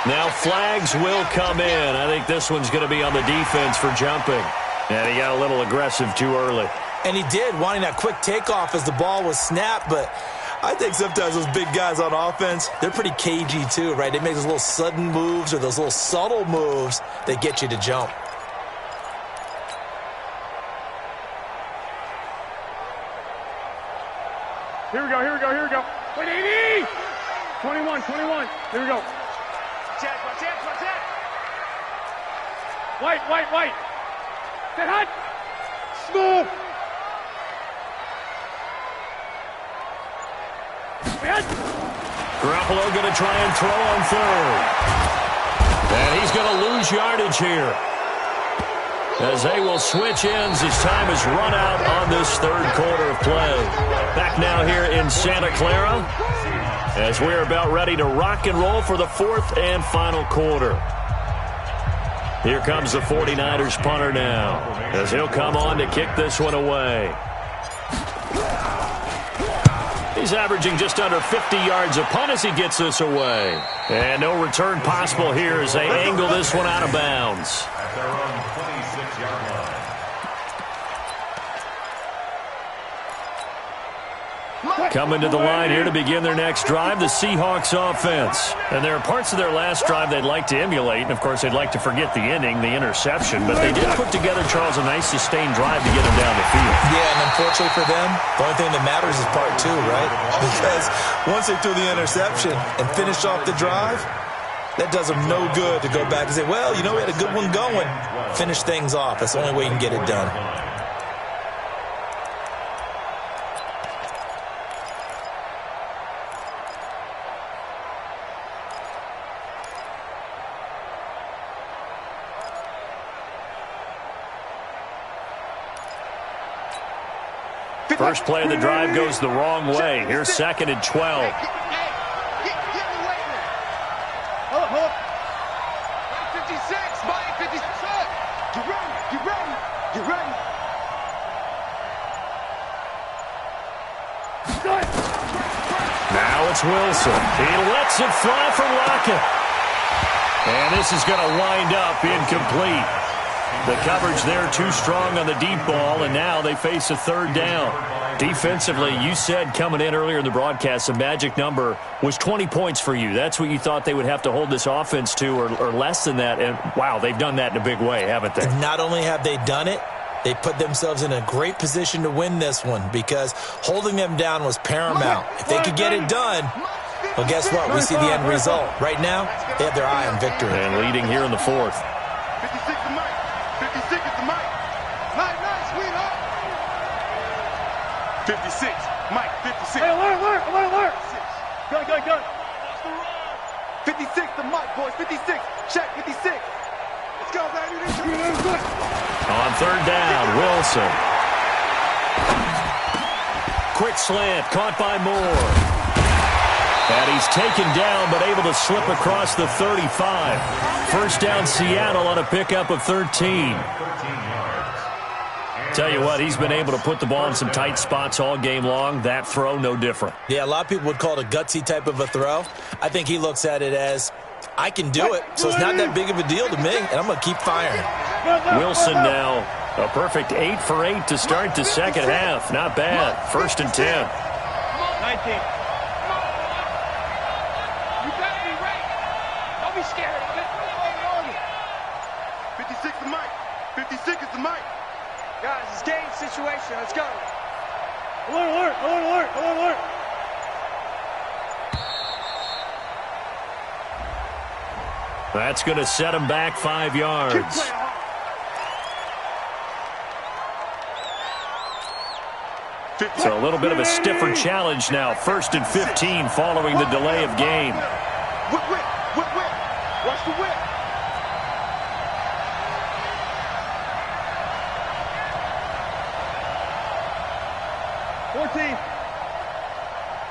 Speaker 1: Now flags will come in. I think this one's going to be on the defense for jumping. And he got a little aggressive too early.
Speaker 2: And he did, wanting that quick takeoff as the ball was snapped, but I think sometimes those big guys on offense, they're pretty cagey too, right? They make those little sudden moves or those little subtle moves that get you to jump.
Speaker 3: Here we go. 180. 21. Here we go. Check. White. Set hot. Smooth.
Speaker 1: Garoppolo going to try and throw on 3rd. And he's going to lose yardage here, as they will switch ends as time has run out on this 3rd quarter of play. Back now here in Santa Clara as we're about ready to rock and roll for the 4th and final quarter. Here comes the 49ers punter now, as he'll come on to kick this one away. He's averaging just under 50 yards a punt as he gets this away. And no return possible here as they angle this one out of bounds.
Speaker 4: At their own 26-yard line.
Speaker 1: Coming to the line here to begin their next drive, the Seahawks offense. And there are parts of their last drive they'd like to emulate, and of course they'd like to forget the ending, the interception, but they did put together, Charles, a nice sustained drive to get them down the field.
Speaker 2: Yeah, and unfortunately for them, the only thing that matters is part 2, right? Because once they threw the interception and finished off the drive, that does them no good to go back and say, well, you know, we had a good one going. Finish things off. That's the only way you can get it done.
Speaker 1: First play of the drive goes the wrong way. Here's 2nd and 12.
Speaker 3: Get Hold up. 56, Mike 56. Get ready.
Speaker 1: Now it's Wilson. He lets it fly for Lockett. And this is going to wind up incomplete. The coverage there too strong on the deep ball, and now they face a 3rd down. Defensively, you said coming in earlier in the broadcast, the magic number was 20 points for you. That's what you thought they would have to hold this offense to, or less than that. And, wow, they've done that in a big way, haven't they?
Speaker 2: Not only have they done it, they put themselves in a great position to win this one because holding them down was paramount. If they could get it done, well, guess what? We see the end result. Right now, they have their eye on victory.
Speaker 1: And leading here in the 4th.
Speaker 3: 56 to Mike. 56 is to Mike. Nice, sweetheart. 56. Mike, 56. Hey, alert. Gun. 56 to Mike, boys. 56. Check, 56. Let's go, baby.
Speaker 1: On 3rd down, Wilson. Quick slant, caught by Moore. And he He's taken down, but able to slip across the 35. First down, Seattle on a pickup of 13. Tell you what, he's been able to put the ball in some tight spots all game long. That throw, no different.
Speaker 2: Yeah, a lot of people would call it a gutsy type of a throw. I think he looks at it as, I can do it, so it's not that big of a deal to me, and I'm going to keep firing.
Speaker 1: Wilson now, a perfect 8 for 8 to start the second half. Not bad. First and 10.
Speaker 3: 19. You better be ready. Don't be scared of it. 56 the mic. 56 is the mic. Guys, it's game situation. Let's go. Alert, alert, alert, alert, alert, alert.
Speaker 1: That's going to set him back 5 yards. So a little bit of a stiffer challenge now. First and 15 following the delay of game.
Speaker 3: Whip, whip, whip, whip. Watch the whip.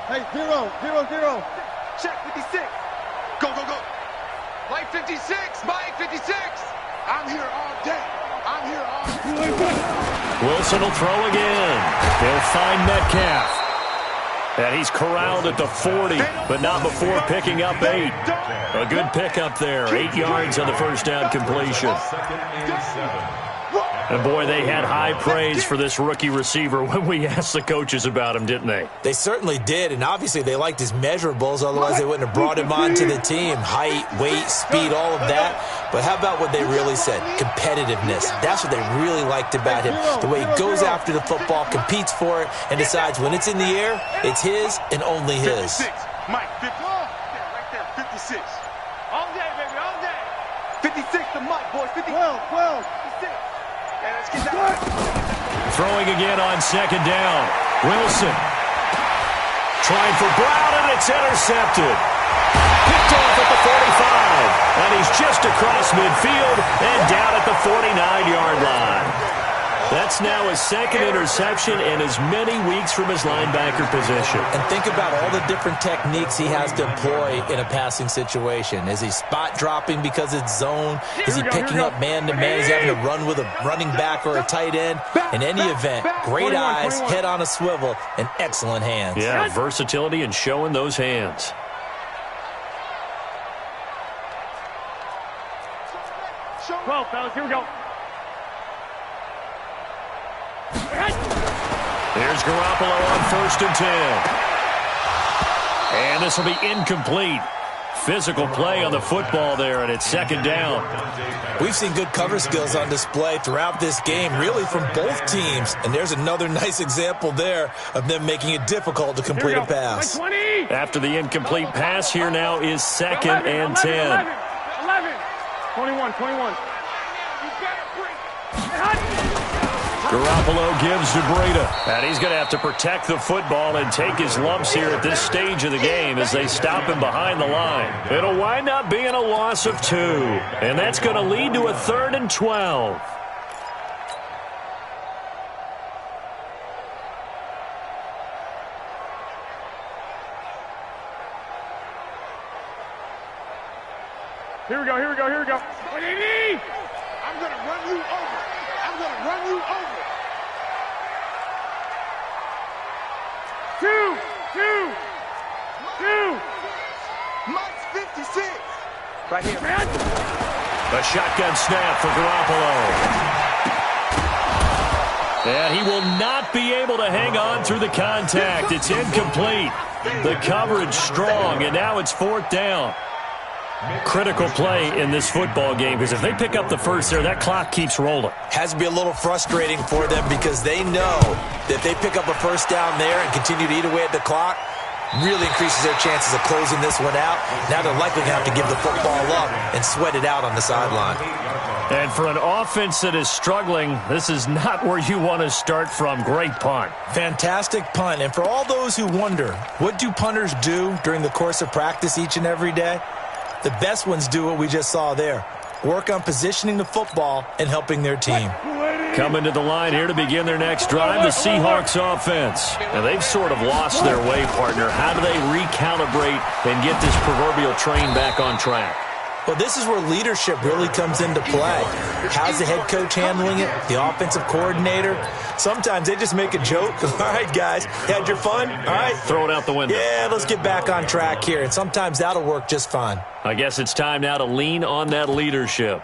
Speaker 3: Hey, 0, 0, 0. Check 56. Go, go, go. Mike 56. Mike 56. I'm here all day. I'm here all day.
Speaker 1: Wilson will throw again. He'll find Metcalf. And he's corralled at the 40, but not before picking up 8. A good pickup there. 8 yards on the first down completion. And, boy, they had high praise for this rookie receiver when we asked the coaches about him, didn't they?
Speaker 2: They certainly did, and obviously they liked his measurables, otherwise they wouldn't have brought him onto the team. Height, weight, speed, all of that. But how about what they really said? Competitiveness. That's what they really liked about him. The way he goes after the football, competes for it, and decides when it's in the air, it's his and only his.
Speaker 3: 56. Mike, 50. Right there, 56. All day, baby, all day. 56 to Mike, boys. 50. 12, 56. Yeah, let's get that.
Speaker 1: Throwing again on second down. Wilson trying for Brown, and it's intercepted. Picked off at the 45. And he's just across midfield and down at the 49-yard line. That's now his second interception in as many weeks from his linebacker position.
Speaker 2: And think about all the different techniques he has to employ in a passing situation. Is he spot dropping because it's zone? Is he picking up man-to-man? Is he having to run with a running back or a tight end? In any event, great eyes, head on a swivel, and excellent hands.
Speaker 1: Yeah, versatility and showing those hands.
Speaker 3: Well, fellas, here we go.
Speaker 1: Here's Garoppolo on first and 10. And this will be incomplete. Physical play on the football there, and it's second down.
Speaker 2: We've seen good cover skills on display throughout this game, really from both teams. And there's another nice example there of them making it difficult to complete a pass.
Speaker 1: After the incomplete pass, here now is second and 10.
Speaker 3: 11. 21.
Speaker 1: Garoppolo gives to Breida. And he's going to have to protect the football and take his lumps here at this stage of the game as they stop him behind the line. It'll wind up being a loss of 2. And that's going to lead to a 3rd and 12.
Speaker 3: Here we go. I'm going to run you over. Two. Mike's 56. Right here.
Speaker 1: A shotgun snap for Garoppolo. And he will not be able to hang on through the contact. It's incomplete. The coverage strong, and now it's 4th down. Critical play in this football game, because if they pick up the first there, that clock keeps rolling.
Speaker 2: Has to be a little frustrating for them because they know that if they pick up a first down there and continue to eat away at the clock, really increases their chances of closing this one out. Now they're likely going to have to give the football up and sweat it out on the sideline.
Speaker 1: And for an offense that is struggling, this is not where you want to start from. Great punt.
Speaker 2: Fantastic punt. And for all those who wonder, what do punters do during the course of practice each and every day? The best ones do what we just saw there. Work on positioning the football and helping their team.
Speaker 1: Coming to the line here to begin their next drive, the Seahawks offense. Now, they've sort of lost their way, partner. How do they recalibrate and get this proverbial train back on track?
Speaker 2: Well, this is where leadership really comes into play. How's the head coach handling it? The offensive coordinator? Sometimes they just make a joke. All right, guys, had your fun? All right.
Speaker 1: Throw it out the window.
Speaker 2: Yeah, let's get back on track here. And sometimes that'll work just fine.
Speaker 1: I guess it's time now to lean on that leadership.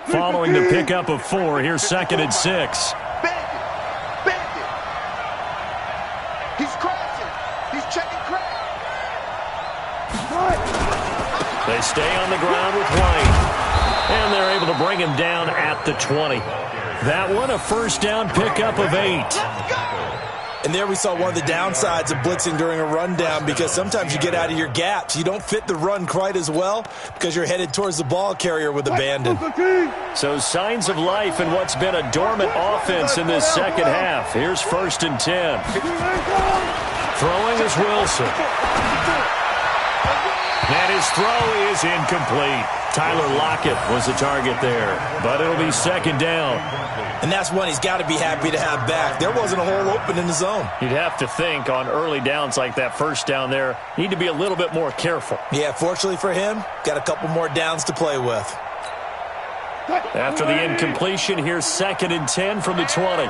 Speaker 1: Following the pickup of 4, here's 2nd and 6.
Speaker 3: Bandit. He's crossing. He's checking crack.
Speaker 1: They stay on the ground with White. And they're able to bring him down at the 20. That one, a first down pickup of 8.
Speaker 2: And there we saw one of the downsides of blitzing during a rundown, because sometimes you get out of your gaps. You don't fit the run quite as well because you're headed towards the ball carrier with abandon.
Speaker 1: So signs of life in what's been a dormant offense in this second half. Here's 1st and 10. Throwing is Wilson. And his throw is incomplete. Tyler Lockett was the target there, but it'll be 2nd down.
Speaker 2: And that's one he's got to be happy to have back. There wasn't a hole open in the zone.
Speaker 1: You'd have to think on early downs like that first down there, need to be a little bit more careful.
Speaker 2: Yeah, fortunately for him, got a couple more downs to play with.
Speaker 1: After the incompletion, here's 2nd and 10 from the 20.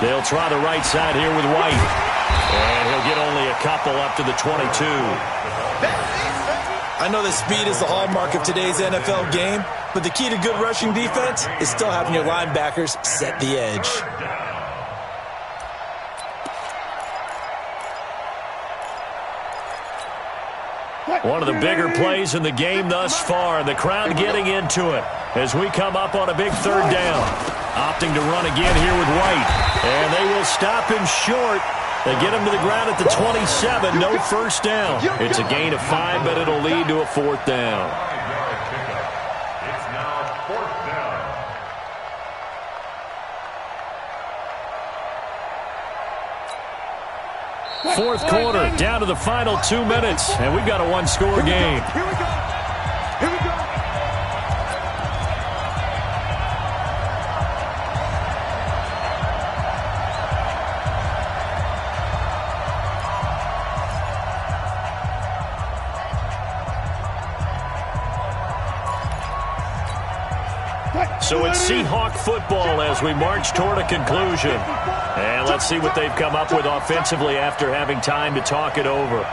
Speaker 1: They'll try the right side here with White. And he'll get only a couple up to the 22.
Speaker 2: I know that speed is the hallmark of today's NFL game, but the key to good rushing defense is still having your linebackers set the edge.
Speaker 1: One of the bigger plays in the game thus far. The crowd getting into it as we come up on a big 3rd down. Opting to run again here with White. And they will stop him short. They get him to the ground at the 27. No first down. It's a gain of 5, but it'll lead to a 4th down.
Speaker 4: It's now 4th down.
Speaker 1: Fourth quarter, down to the final 2 minutes, and we've got a one-score game.
Speaker 3: Here we go.
Speaker 1: So it's Seahawk football as we march toward a conclusion. And let's see what they've come up with offensively after having time to talk it over.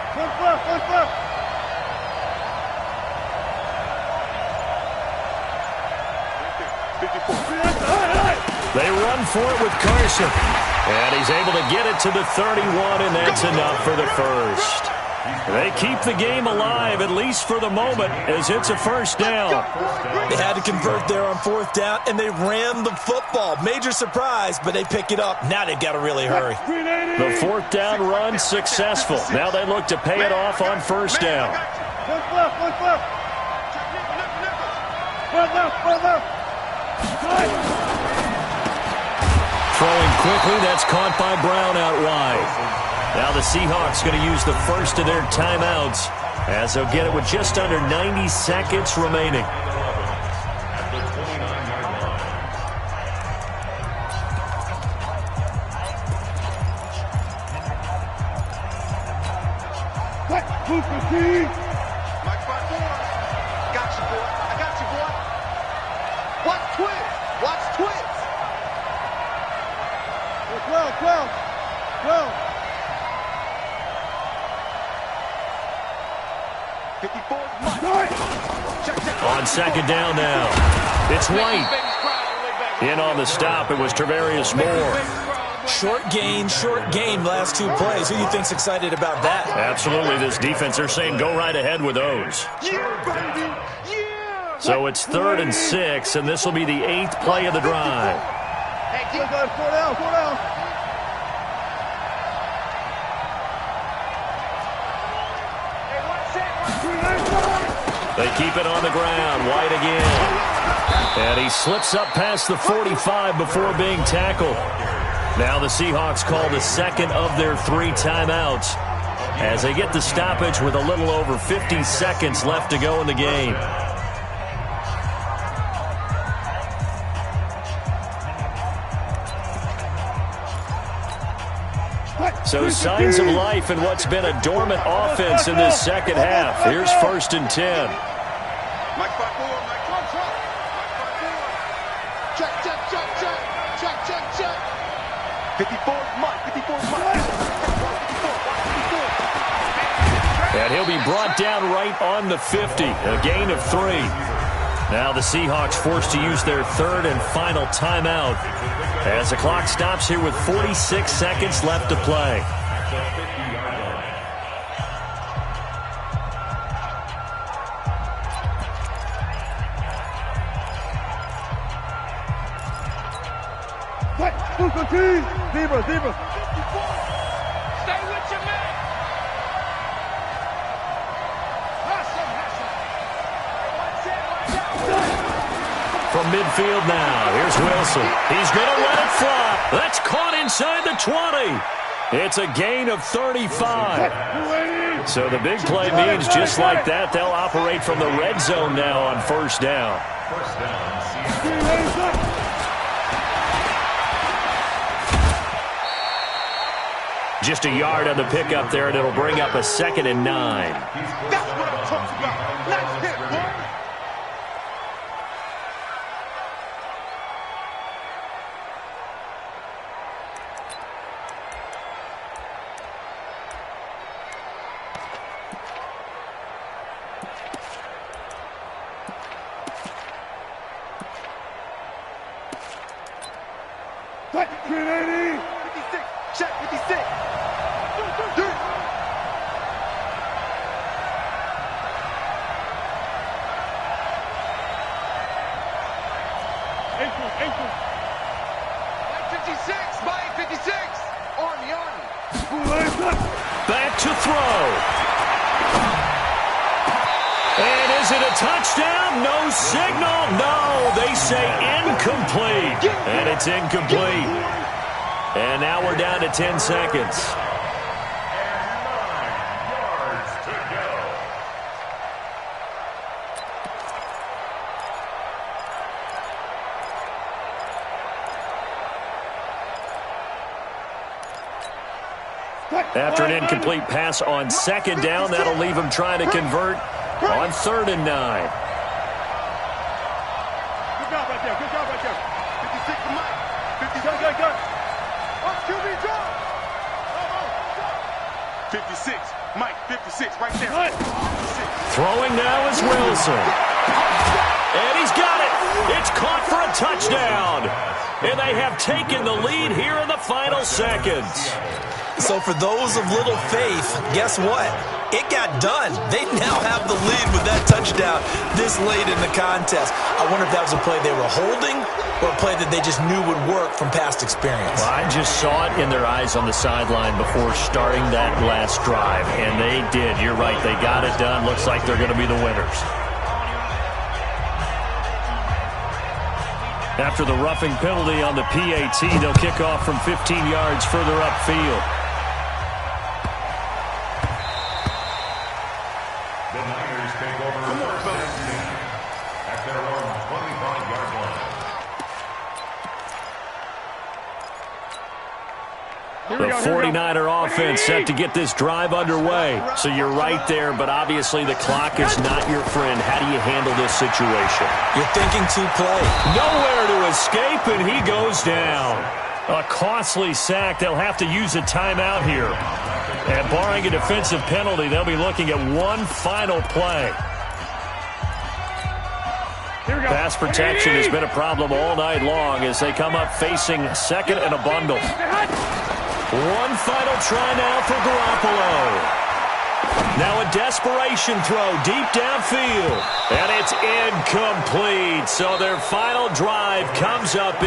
Speaker 1: They run for it with Carson. And he's able to get it to the 31, and that's enough for the first. They keep the game alive, at least for the moment, as it's a first down.
Speaker 2: They had to convert there on 4th down, and they ran the football. Major surprise, but they pick it up. Now they've got to really hurry.
Speaker 1: The 4th down run successful. Now they look to pay it off on 1st down. Throwing quickly, that's caught by Brown out wide. Now the Seahawks going to use the first of their timeouts as they'll get it with just under 90 seconds remaining. On 2nd down now, it's White. In on the stop, it was Travarius Moore.
Speaker 2: Short gain, last 2 plays. Who do you think's excited about that?
Speaker 1: Absolutely, this defense, they're saying go right ahead with those. So it's 3rd and 6, and this will be the 8th play of the drive. They keep it on the ground. White again. And he slips up past the 45 before being tackled. Now the Seahawks call the second of their 3 timeouts. as they get the stoppage with a little over 50 seconds left to go in the game. So signs of life in what's been a dormant offense in this second half. Here's 1st and 10.
Speaker 3: Mike 5-4, Mike 5-4. Check, check, check, check. Check, check, check. 54 is Mike, 54 is Mike. 54.
Speaker 1: And he'll be brought down right on the 50, a gain of 3. Now the Seahawks forced to use their 3rd and final timeout as the clock stops here with 46 seconds left to play.
Speaker 3: Zebra, zebra. Stay with your man.
Speaker 1: From midfield now, here's Wilson. He's going to let it fly. That's caught inside the 20. It's a gain of 35. So the big play means just like that, they'll operate from the red zone now on 1st down.
Speaker 4: First down,
Speaker 1: Just a yard on the pickup there, and it'll bring up a 2nd and 9.
Speaker 3: That's what I'm talking about. Nice hit, boy. What? 380. 56. Check 56. Mike 56. Army.
Speaker 1: Back to throw. And is it a touchdown? No signal. No, they say incomplete. And it's incomplete. And now we're down to 10 seconds. After an incomplete pass on 2nd down, that'll leave him trying to convert on 3rd and 9.
Speaker 3: Good job right there. Good job right there. 56 to Mike. 56. Good. On QB drop. 56. Mike, 56 right there. 56.
Speaker 1: Throwing now is Wilson. And he's got it. It's caught for a touchdown. And they have taken the lead here in the final seconds.
Speaker 2: So for those of little faith, guess what? It got done. They now have the lead with that touchdown this late in the contest. I wonder if that was a play they were holding or a play that they just knew would work from past experience.
Speaker 1: Well, I just saw it in their eyes on the sideline before starting that last drive, and they did. You're right. They got it done. Looks like they're going to be the winners. After the roughing penalty on the PAT, they'll kick off from 15 yards further upfield.
Speaker 4: The Niners take over first and 10 at their own 25-yard line.
Speaker 1: The 49er offense set to get this drive underway. So you're right there, but obviously the clock is not your friend. How do you handle this situation?
Speaker 2: You're thinking two-play.
Speaker 1: Nowhere to escape, and he goes down. A costly sack. They'll have to use a timeout here. And barring a defensive penalty, they'll be looking at one final play. Pass protection has been a problem all night long as they come up facing 2nd and a bundle. One final try now for Garoppolo. Now a desperation throw deep downfield. And it's incomplete. So their final drive comes up.